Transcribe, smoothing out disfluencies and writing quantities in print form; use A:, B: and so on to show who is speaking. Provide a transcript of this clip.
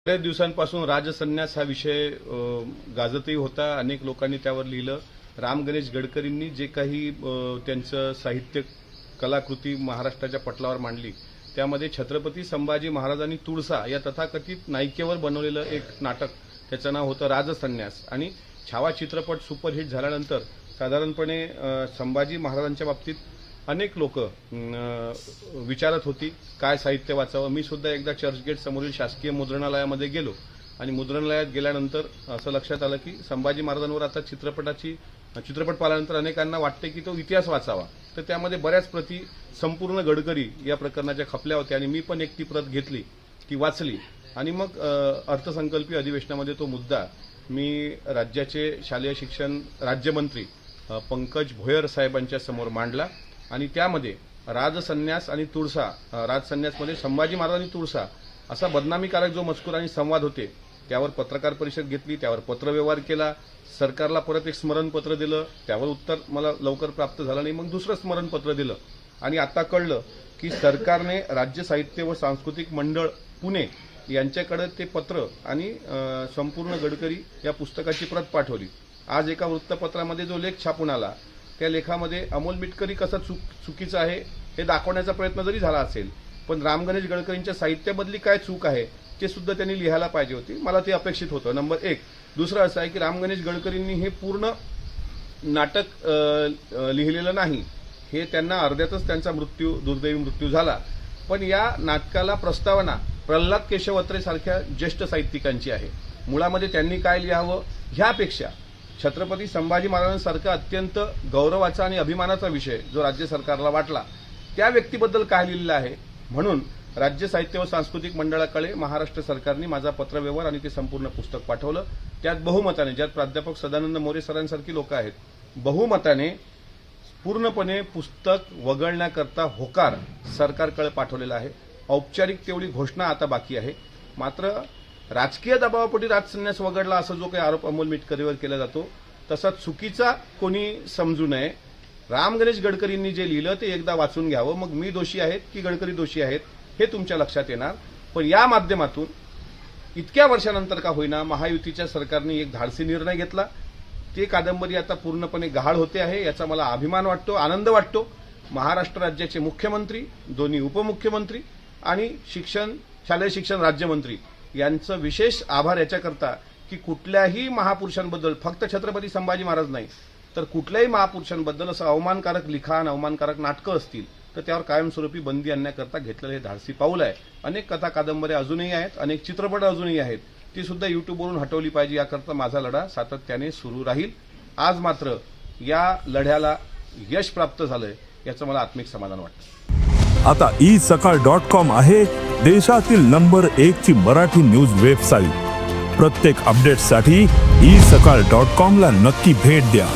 A: बऱ्याच दिवसांपासून राजसन्यास हा विषय गाजतही होता. अनेक लोकांनी त्यावर लिहिलं. राम गणेश गडकरींनी जे काही त्यांचं साहित्य कलाकृती महाराष्ट्राच्या पटलावर मांडली, त्यामध्ये छत्रपती संभाजी महाराजांनी तुळसा या तथाकथित नायिकेवर बनवलेलं एक नाटक, त्याचं नाव होतं राजसन्यास. आणि छावा चित्रपट सुपरहिट झाल्यानंतर साधारणपणे संभाजी महाराजांच्या बाबतीत अनेक लोक विचारत होती काय साहित्य वाचावं. मी सुद्धा एकदा चर्चगेट समोरील शासकीय मुद्रणालयामध्ये गेलो आणि मुद्रणालयात गेल्यानंतर असं लक्षात आलं की संभाजी महाराजांवर आता चित्रपट पाहिल्यानंतर अनेकांना वाटते की तो इतिहास वाचावा. तर त्यामध्ये बऱ्याच प्रती संपूर्ण गडकरी या प्रकरणाच्या खपल्या होत्या आणि मी पण एक ती प्रत घेतली, ती वाचली आणि मग अर्थसंकल्पीय अधिवेशनामध्ये तो मुद्दा मी राज्याचे शालेय शिक्षण राज्यमंत्री पंकज भोयर साहेबांच्या समोर मांडला. आणि त्यामध्ये राजसन्यास आणि तुळसा, राजसन्यासमध्ये संभाजी महाराज आणि तुळसा असा बदनामीकारक जो मजकूर आणि संवाद होते, त्यावर पत्रकार परिषद घेतली, त्यावर पत्रव्यवहार केला, सरकारला परत एक स्मरणपत्र दिलं, त्यावर उत्तर मला लवकर प्राप्त झालं नाही. मग दुसरं स्मरणपत्र दिलं आणि आता कळलं की सरकारने राज्य साहित्य व सांस्कृतिक मंडळ पुणे यांच्याकडे ते पत्र आणि संपूर्ण गडकरी या पुस्तकाची प्रत पाठवली. आज एका वृत्तपत्रामध्ये जो लेख छापून आला, त्या लेखामध्ये अमोल मिटकरी कसा चुकीचा आहे हे दाखवण्याचा प्रयत्न जरी झाला असेल, पण राम गणेश गडकरींच्या साहित्याबद्दली काय चूक आहे ते सुद्धा त्यांनी लिहायला पाहिजे होती. मला ते अपेक्षित होतं, नंबर एक. दुसरं असं आहे की राम गणेश गडकरींनी हे पूर्ण नाटक लिहिलेलं नाही. हे त्यांना अर्ध्यातच त्यांचा दुर्दैवी मृत्यू झाला. पण या नाटकाला प्रस्तावना प्रल्हाद केशव अत्रे सारख्या ज्येष्ठ साहित्यिकांची आहे. मुळामध्ये त्यांनी काय लिहावं ह्यापेक्षा छत्रपती संभाजी महाराजांसारखा अत्यंत गौरवाचा आणि अभिमानाचा विषय जो राज्य सरकारला वाटला, त्या व्यक्तीबद्दल काय लिहिलेलं आहे. म्हणून राज्य साहित्य व सांस्कृतिक मंडळाकडे महाराष्ट्र सरकारने माझा पत्रव्यवहार आणि ते संपूर्ण पुस्तक पाठवलं. त्यात बहुमताने, ज्यात प्राध्यापक सदानंद मोरे सरांसारखी लोक आहेत, बहुमताने पूर्णपणे पुस्तक वगळण्याकरता होकार सरकारकडे पाठवलेला आहे. औपचारिक तेवढी घोषणा आता बाकी आहे. मात्र राजकीय दबावापोटी राजसन्यास वगळला असा जो काही आरोप अमोल मिटकरीवर केला जातो, तसा चुकीचा कोणी समजू नये. राम गणेश गडकरींनी जे लिहिलं ते एकदा वाचून घ्यावं. मग मी दोषी आहेत की गडकरी दोषी आहेत हे तुमच्या लक्षात येणार. पण या माध्यमातून इतक्या वर्षानंतर का होईना महायुतीच्या सरकारने एक धाडसी निर्णय घेतला. ते कादंबरी आता पूर्णपणे गहाळ होते आहे, याचा मला अभिमान वाटतो, आनंद वाटतो. महाराष्ट्र राज्याचे मुख्यमंत्री, दोन्ही उपमुख्यमंत्री आणि शालेय शिक्षण राज्यमंत्री यांचं विशेष आभार याच्याकरता की कुठल्याही महापुरुषांबद्दल, फक्त छत्रपती संभाजी महाराज नाही तर कुठल्याही महापुरुषांबद्दल असं अवमानकारक लिखाण, अवमानकारक नाटकं असतील तर त्यावर कायमस्वरूपी बंदी आणण्याकरता घेतलेलं हे धाडसी पाऊल आहे. अनेक कथा कादंबऱ्या अजूनही आहेत, अनेक चित्रपट अजूनही आहेत, ती सुद्धा युट्यूबवरून हटवली पाहिजे. याकरता माझा लढा सातत्याने सुरू राहील. आज मात्र या लढ्याला यश प्राप्त झालंय याचं मला आत्मिक समाधान वाटतं.
B: आता isakal.com आहे देशातील नंबर 1 ची मराठी न्यूज वेबसाईट. प्रत्येक अपडेटसाठी isakal.com ला नक्की भेट द्या.